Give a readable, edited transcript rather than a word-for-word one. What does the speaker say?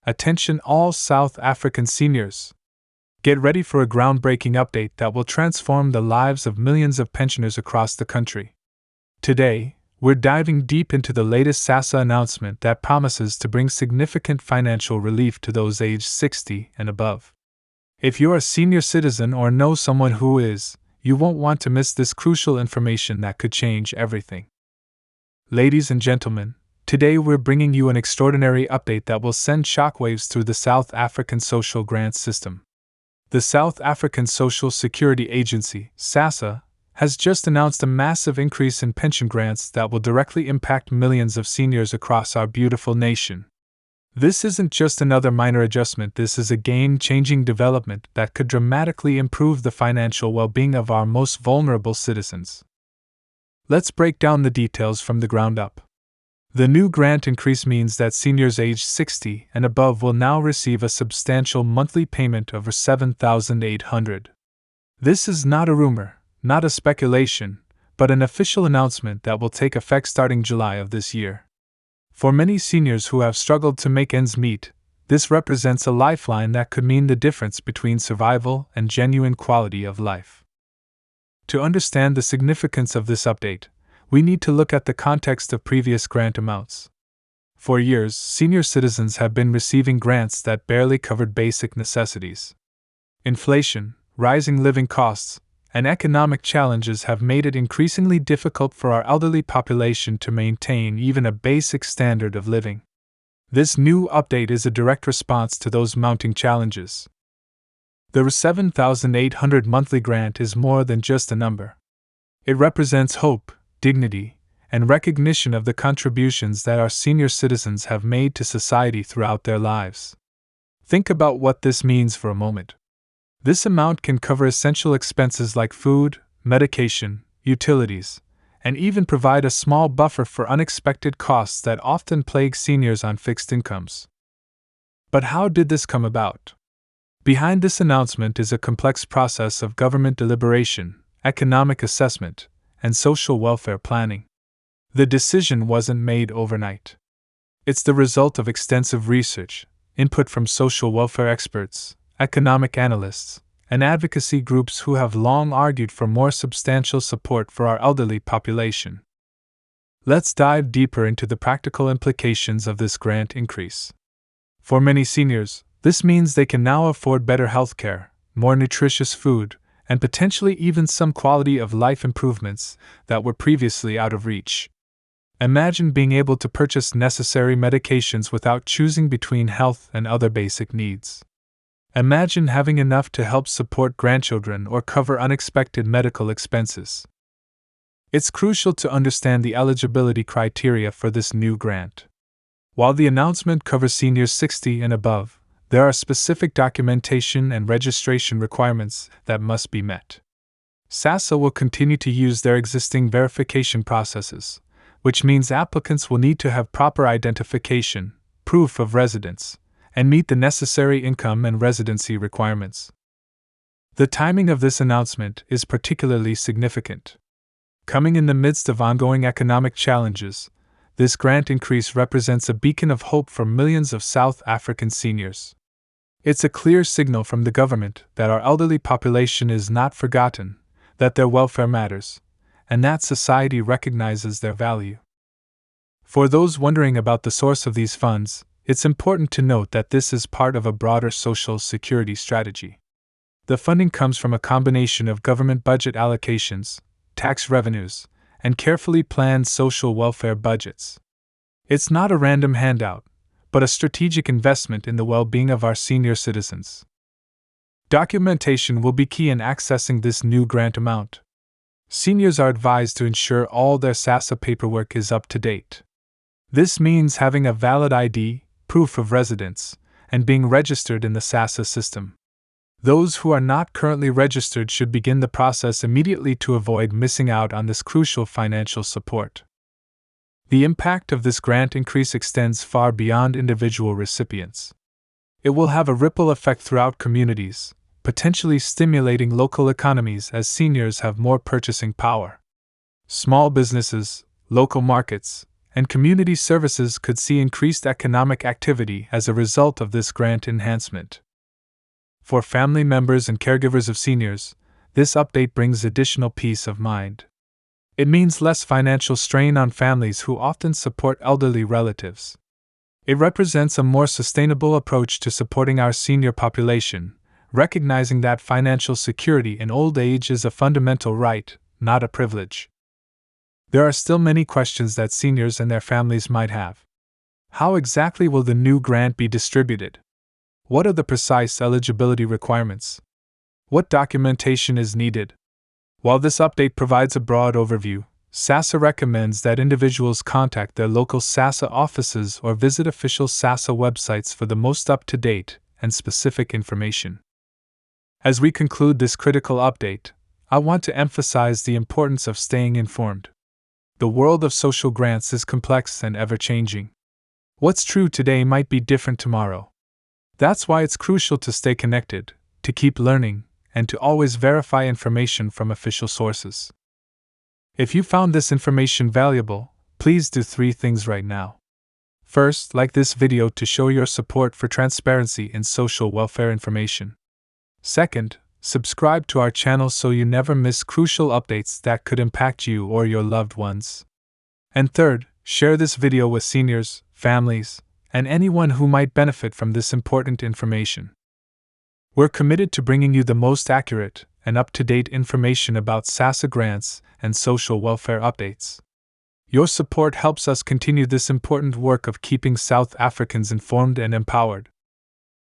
Attention all South African seniors. Get ready for a groundbreaking update that will transform the lives of millions of pensioners across the country. Today, we're diving deep into the latest Sassa announcement that promises to bring significant financial relief to those aged 60 and above. If you're a senior citizen or know someone who is, you won't want to miss this crucial information that could change everything. Ladies and gentlemen, today we're bringing you an extraordinary update that will send shockwaves through the South African social grants system. The South African Social Security Agency, Sassa, has just announced a massive increase in pension grants that will directly impact millions of seniors across our beautiful nation. This isn't just another minor adjustment, this is a game-changing development that could dramatically improve the financial well-being of our most vulnerable citizens. Let's break down the details from the ground up. The new grant increase means that seniors aged 60 and above will now receive a substantial monthly payment of $7,800. This is not a rumor, not a speculation, but an official announcement that will take effect starting July of this year. For many seniors who have struggled to make ends meet, this represents a lifeline that could mean the difference between survival and genuine quality of life. To understand the significance of this update, we need to look at the context of previous grant amounts. For years, senior citizens have been receiving grants that barely covered basic necessities. Inflation, rising living costs, and economic challenges have made it increasingly difficult for our elderly population to maintain even a basic standard of living. This new update is a direct response to those mounting challenges. The $7,800 monthly grant is more than just a number. It represents hope, dignity, and recognition of the contributions that our senior citizens have made to society throughout their lives. Think about what this means for a moment. This amount can cover essential expenses like food, medication, utilities, and even provide a small buffer for unexpected costs that often plague seniors on fixed incomes. But how did this come about? Behind this announcement is a complex process of government deliberation, economic assessment, and social welfare planning. The decision wasn't made overnight. It's the result of extensive research, input from social welfare experts, economic analysts, and advocacy groups who have long argued for more substantial support for our elderly population. Let's dive deeper into the practical implications of this grant increase. For many seniors, this means they can now afford better health care, more nutritious food, and potentially even some quality of life improvements that were previously out of reach. Imagine being able to purchase necessary medications without choosing between health and other basic needs. Imagine having enough to help support grandchildren or cover unexpected medical expenses. It's crucial to understand the eligibility criteria for this new grant. While the announcement covers seniors 60 and above, there are specific documentation and registration requirements that must be met. Sassa will continue to use their existing verification processes, which means applicants will need to have proper identification, proof of residence, and meet the necessary income and residency requirements. The timing of this announcement is particularly significant. Coming in the midst of ongoing economic challenges, this grant increase represents a beacon of hope for millions of South African seniors. It's a clear signal from the government that our elderly population is not forgotten, that their welfare matters, and that society recognizes their value. For those wondering about the source of these funds, it's important to note that this is part of a broader social security strategy. The funding comes from a combination of government budget allocations, tax revenues, and carefully planned social welfare budgets. It's not a random handout, but a strategic investment in the well-being of our senior citizens. Documentation will be key in accessing this new grant amount. Seniors are advised to ensure all their Sassa paperwork is up to date. This means having a valid ID, proof of residence, and being registered in the Sassa system. Those who are not currently registered should begin the process immediately to avoid missing out on this crucial financial support. The impact of this grant increase extends far beyond individual recipients. It will have a ripple effect throughout communities, potentially stimulating local economies as seniors have more purchasing power. Small businesses, local markets, and community services could see increased economic activity as a result of this grant enhancement. For family members and caregivers of seniors, this update brings additional peace of mind. It means less financial strain on families who often support elderly relatives. It represents a more sustainable approach to supporting our senior population, recognizing that financial security in old age is a fundamental right, not a privilege. There are still many questions that seniors and their families might have. How exactly will the new grant be distributed? What are the precise eligibility requirements? What documentation is needed? While this update provides a broad overview, Sassa recommends that individuals contact their local Sassa offices or visit official Sassa websites for the most up-to-date and specific information. As we conclude this critical update, I want to emphasize the importance of staying informed. The world of social grants is complex and ever-changing. What's true today might be different tomorrow. That's why it's crucial to stay connected, to keep learning, and to always verify information from official sources. If you found this information valuable, please do 3 things right now. First, like this video to show your support for transparency in social welfare information. Second, subscribe to our channel so you never miss crucial updates that could impact you or your loved ones. And third, share this video with seniors, families, and anyone who might benefit from this important information. We're committed to bringing you the most accurate and up-to-date information about Sassa grants and social welfare updates. Your support helps us continue this important work of keeping South Africans informed and empowered.